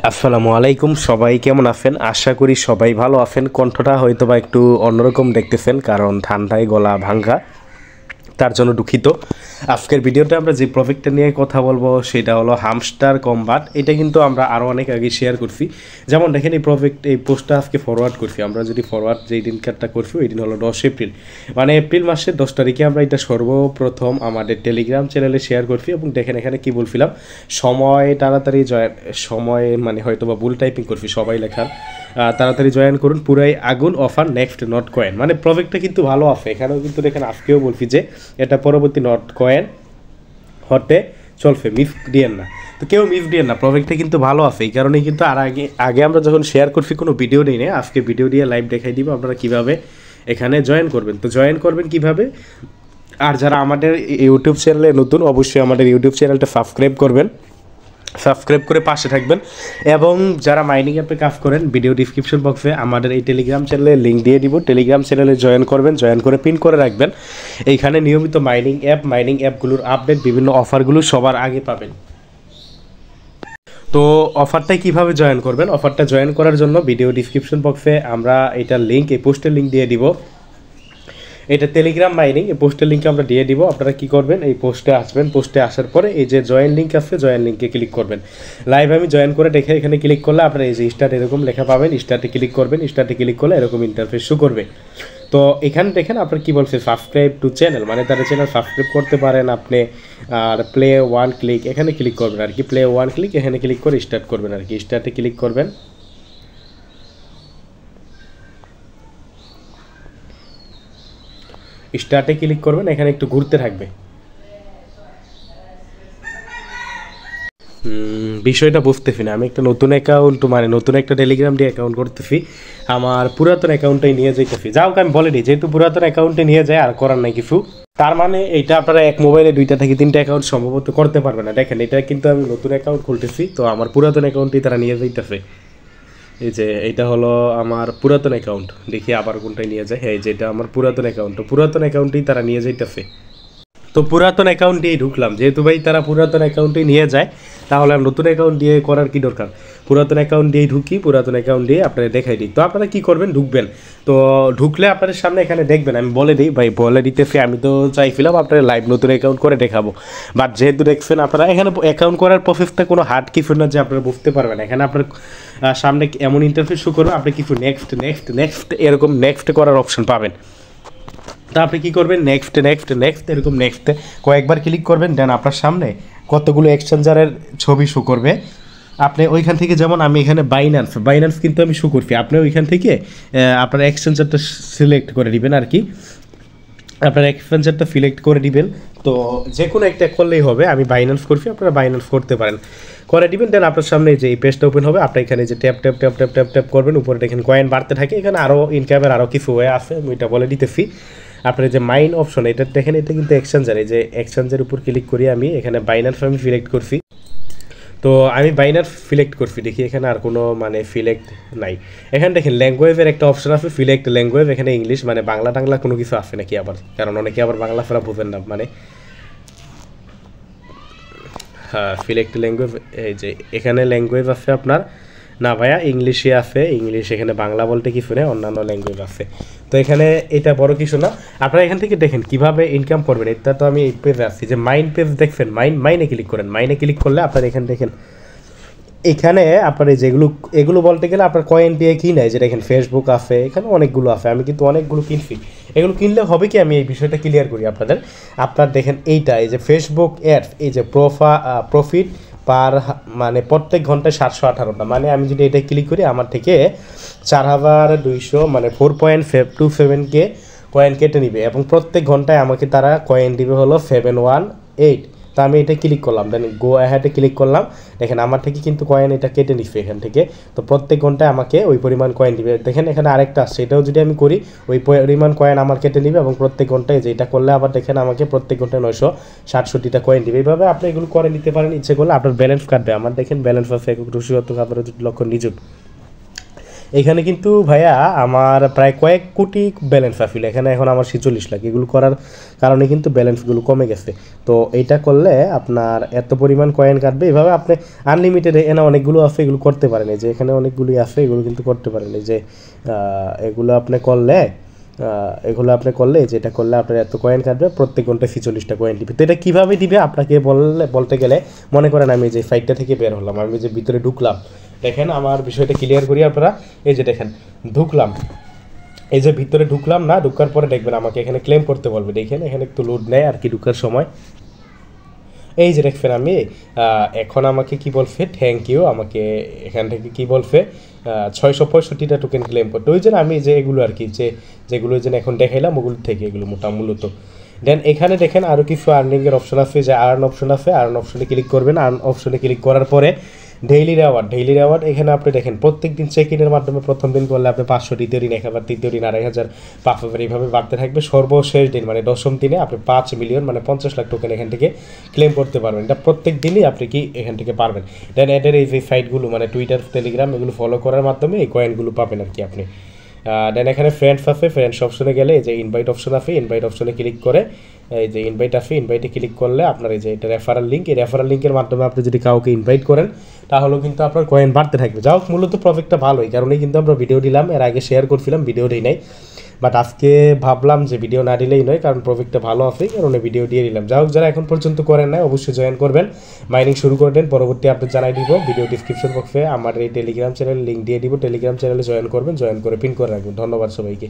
আসসালামু আলাইকুম, সবাই কেমন আছেন? আশা করি সবাই ভালো আছেন। কণ্ঠটা হয়তো বা একটু অন্যরকম দেখতেছেন, কারণ ঠান্ডায় গলা ভাঙ্গা, তার জন্য দুঃখিত। আজকের ভিডিওতে আমরা যে প্রজেক্টটা নিয়ে কথা বলবো সেটা হলো হামস্টার কম্বাট। এটা কিন্তু আমরা আরও অনেক আগে শেয়ার করছি। যেমন দেখেন এই পোস্টটা আজকে ফরওয়ার্ড করছি। আমরা যদি ফরওয়ার্ড যেই দিনকারটা করছি ওই দিন হলো 10 এপ্রিল, মানে এপ্রিল মাসের 10 তারিখে আমরা এটা সর্বপ্রথম আমাদের টেলিগ্রাম চ্যানেলে শেয়ার করছি। এবং দেখেন এখানে কি বলছিলাম, সময় তাড়াতাড়ি সময় মানে হয়তো বা ভুল টাইপিং করছি, সবাই লেখার তাড়াতাড়ি জয়েন করুন, পুরাই আগুন অফার নেক্সট নট কয়েন। মানে প্রজেক্টটা কিন্তু ভালো আছে। এখানেও কিন্তু দেখেন আজকেও বলছি যে এটা পরবর্তী নট কয়েন হতে চলবে, মিস দিয়েন না। তো কেউ মিস দিয়েন না, প্রজেক্টটা কিন্তু ভালো আছে। এই কারণেই কিন্তু আর আগে আমরা যখন শেয়ার করছি কোনো ভিডিও নেই না, আজকে ভিডিও দিয়ে লাইভ দেখাই দিব আপনারা কীভাবে এখানে জয়েন করবেন। তো জয়েন করবেন কীভাবে, আর যারা আমাদের ইউটিউব চ্যানেলে নতুন অবশ্যই আমাদের ইউটিউব চ্যানেলটা সাবস্ক্রাইব করবেন, সাবস্ক্রাইব করে পাশে থাকবেন। এবং যারা মাইনিং অ্যাপে কাজ করেন, ভিডিও ডিসক্রিপশন বক্সে আমাদের এই টেলিগ্রাম চ্যানেলে লিঙ্ক দিয়ে দিব, টেলিগ্রাম চ্যানেলে জয়েন করবেন, জয়েন করে পিন করে রাখবেন। এইখানে নিয়মিত মাইনিং অ্যাপগুলোর আপডেট, বিভিন্ন অফারগুলো সবার আগে পাবেন। তো অফারটাই কীভাবে জয়েন করবেন, অফারটা জয়েন করার জন্য ভিডিও ডিসক্রিপশন বক্সে আমরা এটার লিঙ্ক, এই পোস্টের লিঙ্ক দিয়ে দিব। এটা টেলিগ্রাম মাইনিং, এই পোস্টের লিঙ্কে আমরা দিয়ে দিব। আপনারা কী করবেন, এই পোস্টে আসবেন, পোস্টে আসার পরে এই যে জয়েন লিঙ্ক আছে, জয়েন লিঙ্কে ক্লিক করবেন। লাইভ আমি জয়েন করে দেখে এখানে ক্লিক করলে আপনারা এই যে স্টার্ট এরকম লেখা পাবেন, স্টার্টে ক্লিক করবেন। স্টার্টে ক্লিক করলে এরকম ইন্টারফেস শো করবে। তো এখানে দেখেন আপনার কী বলছে, সাবস্ক্রাইব টু চ্যানেল, মানে তাদের চ্যানেল সাবস্ক্রাইব করতে পারেন আপনি। আর প্লে ওয়ান ক্লিক এখানে ক্লিক করবেন আর কি, প্লে ওয়ান ক্লিক এখানে ক্লিক করে স্টার্ট করবেন আর কি, স্টার্টে ক্লিক করবেন। স্টার্টে ক্লিক করবেন, এখানে একটু ঘুরতে থাকবে। বিষয়টা বুঝতেছি না, আমি একটা নতুন অ্যাকাউন্ট, মানে নতুন একটা টেলিগ্রাম দিয়ে অ্যাকাউন্ট করতেছি, আমার পুরাতন অ্যাকাউন্টটাই নিয়ে যাইতেছি। যাও আমি বলে দিই, যেহেতু পুরাতন অ্যাকাউন্টে নিয়ে যায় আর করার নাই কিছু। তার মানে এইটা আপনারা এক মোবাইলে 2টা থেকে 3টা অ্যাকাউন্ট সম্ভবত করতে পারবেন না। দেখেন এটা কিন্তু আমি নতুন অ্যাকাউন্ট খুলতেছি, তো আমার পুরাতন অ্যাকাউন্টই তারা নিয়ে যাইতেছে। এই যে এইটা হলো আমার পুরাতন অ্যাকাউন্ট, দেখি আবার কোনটাই নিয়ে যায়। এই যে এটা আমার পুরাতন অ্যাকাউন্ট, তো পুরাতন অ্যাকাউন্টেই তারা নিয়ে যাইতেছে। তো পুরাতন অ্যাকাউন্টেই ঢুকলাম, যেহেতু ভাই তারা পুরাতন অ্যাকাউন্টেই নিয়ে যায়, তাহলে আর নতুন অ্যাকাউন্ট দিয়ে করার কি দরকার। পুরাতন অ্যাকাউন্ট দিয়েই ঢুকি, পুরাতন অ্যাকাউন্ট দিয়ে আপনারা দেখাই দিই। তো আপনারা কী করবেন, ঢুকবেন। তো ঢুকলে আপনাদের সামনে এখানে দেখবেন, আমি বলে দিই ভাই, বলে দিতেছি। আমি তো চাইছিলাম আপনারা লাইভ নতুন অ্যাকাউন্ট করে দেখাবো, বাট যেহেতু দেখছেন আপনারা এখানে অ্যাকাউন্ট করার প্রসেসটা কোনো হার্ড কিছু না যে আপনারা বুঝতে পারবেন। এখানে আপনার সামনে এমন ইন্টারফেস শো করবে, আপনি কিছু নেক্সট নেক্সট নেক্সট এরকম নেক্সট করার অপশন পাবেন। তা আপনি কী করবেন, নেক্সট নেক্সট নেক্সট এরকম নেক্সটে কয়েকবার ক্লিক করবেন, দেন আপনার সামনে কতগুলো এক্সচেঞ্জারের ছবি শো করবে। আপনি ওইখান থেকে, যেমন আমি এখানে বাইন্যান্স কিন্তু আমি শো করছি, আপনি ওইখান থেকে আপনার এক্সচেঞ্জারটা সিলেক্ট করে দিবেন আর কি, আপনার এক্সচেঞ্জারটা সিলেক্ট করে দিবেন। তো যে কোনো একটা করলেই হবে, আমি বাইন্যান্স করছি, আপনারা বাইন্যান্স করতে পারেন, করে দিবেন। দেন আপনার সামনে যে এই পেজটা ওপেন হবে, আপনি এখানে যে tap tap tap tap tap tap করবেন, উপরে দেখেন কয়েন বাড়তে থাকে। এখানে আরও ইনকামের আরও কিছু ওয়ে আছে, আমি এটা বলে দিতেছি। আপনার যে মাইন অপশন, এটা দেখেন, এটা কিন্তু এক্সচেঞ্জার, এই যে এক্সচেঞ্জের উপর ক্লিক করি আমি, এখানে বাইন্যান্স আমি সিলেক্ট করছি। তো আমি বাইন্যান্স সিলেক্ট করছি, দেখি এখানে আর কোনো মানে সিলেক্ট নাই। এখানে দেখেন ল্যাঙ্গুয়েজের একটা অপশন আছে, সিলেক্ট ল্যাঙ্গুয়েজ। এখানে ইংলিশ, মানে বাংলা টাংলা কোনো কিছু আছে নাকি আবার, কারণ অনেকে আবার বাংলা ফেরা বুঝেন না মানে। হ্যাঁ, সিলেক্ট ল্যাঙ্গুয়েজ, এই যে এখানে ল্যাঙ্গুয়েজ আছে আপনার, না ভাইয়া ইংলিশে আছে, ইংলিশ। এখানে বাংলা বলতে কিছু নেই, অন্যান্য ল্যাঙ্গুয়েজ আছে। তো এখানে এটা বড় কিছু না। আপনারা এখান থেকে দেখেন কীভাবে ইনকাম করবেন। এটা তো আমি এই পেজে আসছি, যে মাইন পেজ দেখছেন, মাইনে ক্লিক করেন। মাইনে ক্লিক করলে আপনার এখানে দেখেন, এখানে আপনার এগুলো বলতে গেলে আপনার কয়েন দিয়ে কি নাই, যেটা এখানে ফেসবুক আছে, এখানে অনেকগুলো আছে। আমি কিন্তু অনেকগুলো কিনছি। এগুলো কিনলে হবে কি, আমি এই বিষয়টা ক্লিয়ার করি আপনাদের। আপনার দেখেন এইটা, এই যে ফেসবুক অ্যাডস, এই যে প্রফিট পার, মানে প্রত্যেক ঘন্টায় 718টা, মানে আমি যদি এটা ক্লিক করি, আমার থেকে 4200 মানে 4.27K কয়েন কেটে নিবে, এবং প্রত্যেক ঘন্টায় আমাকে তারা কয়েন দিবে হলো 718। তো আমি এটা ক্লিক করলাম, দেন গো অ্যাহেডে ক্লিক করলাম। দেখেন আমার থেকে কিন্তু কয়েন এটা কেটে নিচ্ছে এখান থেকে। তো প্রত্যেক ঘন্টায় আমাকে ওই পরিমাণ কয়েন দিবে। দেখেন এখানে আরেকটা আসছে, এটাও যদি আমি করি, ওই পরিমাণ কয়েন আমার কেটে নিবে, এবং প্রত্যেক ঘন্টায় যেটা করলে আবার দেখেন আমাকে প্রত্যেক ঘন্টায় 967টা কয়েন দিবে। এইভাবে আপনি এগুলো করে নিতে পারেন। ইচ্ছে করলে আপনার ব্যালেন্স কাটবে। আমার দেখেন ব্যালেন্স আছে 61,700 লক্ষ নিযুত। এখানে কিন্তু ভাইয়া আমার প্রায় কয়েক কোটি ব্যালেন্স আসলে, এখানে এখন আমার 46 লাখ। এগুলো করার কারণে কিন্তু ব্যালেন্সগুলো কমে গেছে। তো এইটা করলে আপনার এত পরিমাণ কয়েন কাটবে, এভাবে আপনি আনলিমিটেড এনে অনেকগুলো আছে, এগুলো করতে পারেন। এই যে এখানে অনেকগুলি আছে, এগুলো কিন্তু করতে পারেন। এই যে এগুলো আপনি করলে যেটা করলে আপনার এত কয়েন কাটবে, প্রত্যেক ঘন্টায় 46টা কয়েন দিবে। তো এটা কীভাবে দিবে আপনাকে বলতে গেলে, মনে করেন আমি যে ফাইটটা থেকে বের হলাম, আমি যে ভিতরে ঢুকলাম, দেখেন আমার বিষয়টা ক্লিয়ার করি আপনারা। এই যে দেখেন ঢুকলাম, এই যে ভিতরে ঢুকলাম না, ঢুকার পরে দেখবেন আমাকে এখানে ক্লেম করতে বলবে। দেখেন এখানে একটু লোড নেয় আর কি ঢুকার সময়। এই যে দেখবেন আমি এখন আমাকে কি বলছে, থ্যাংক ইউ, আমাকে এখান থেকে কি বলছে 665টা টোকেন ক্লেম করতে। ওই জন্য আমি যে এগুলো আর কি যেগুলো যেন এখন দেখাইলাম ওগুলো থেকে এগুলো মূলত। দেন এখানে দেখেন আরও কিছু আর্নিংয়ের অপশন আছে, যে আর্ন অপশন আছে। আর্ন অপশনে ক্লিক করবেন। আর্ন অপশনে ক্লিক করার পরে ডেইলি রেওয়ার্ড এখানে আপনি দেখেন প্রত্যেক দিন চেক ইনের মাধ্যমে প্রথম দিন করলে আপনি 500, দ্বিতীয় দিন 1000, তৃতীয় দিন 2500, 500 এইভাবে বাড়তে থাকবে। সর্বশেষ দিন মানে 10ম দিনে আপনি 5 মিলিয়ন মানে 50 লাখ টোকেন এখান থেকে ক্লেম করতে পারবেন। এটা প্রত্যেক দিনই আপনি কি এখান থেকে পারবেন। দেন এদের এই যে সাইটগুলো মানে টুইটার, টেলিগ্রাম এগুলো ফলো করার মাধ্যমে এই কয়েনগুলো পাবেন আর কি আপনি। দেন এখানে ফ্রেন্ডস আছে, ফ্রেন্ডস অপশনে গেলে এই যে ইনভাইট অপশন আছে, ইনভাইট অপশনে ক্লিক করে এই যে ইনভাইট আছে, ইনভাইটে ক্লিক করলে আপনার এই যে এটা রেফারেল লিঙ্ক, এই রেফারেল লিঙ্কের মাধ্যমে আপনি যদি কাউকে ইনভাইট করেন তাহলেও কিন্তু আপনার কয়েন বাড়তে থাকবে। যাও মূলত প্রফিটটা ভালো, এই কারণেই কিন্তু আমরা ভিডিও দিলাম। এর আগে শেয়ার করছিলাম, ভিডিও দিই নাই, বাট আজকে ভাবলাম যে ভিডিও না দিলেই নয়, কারণ প্রফিটটা ভালো আছে, কারণে ভিডিও দিয়ে দিলাম। যাই হোক, যারা এখন পর্যন্ত করেন নাই অবশ্যই জয়েন করবেন, মাইনিং শুরু করে দেন। পরবর্তী আপডেট জানাই দিব। ভিডিও ডিসক্রিপশন বক্সে আমার এই টেলিগ্রাম চ্যানেল লিঙ্ক দিয়ে দিব, টেলিগ্রাম চ্যানেলে জয়েন করবেন, জয়েন করে পিন করে রাখবেন। ধন্যবাদ সবাইকে।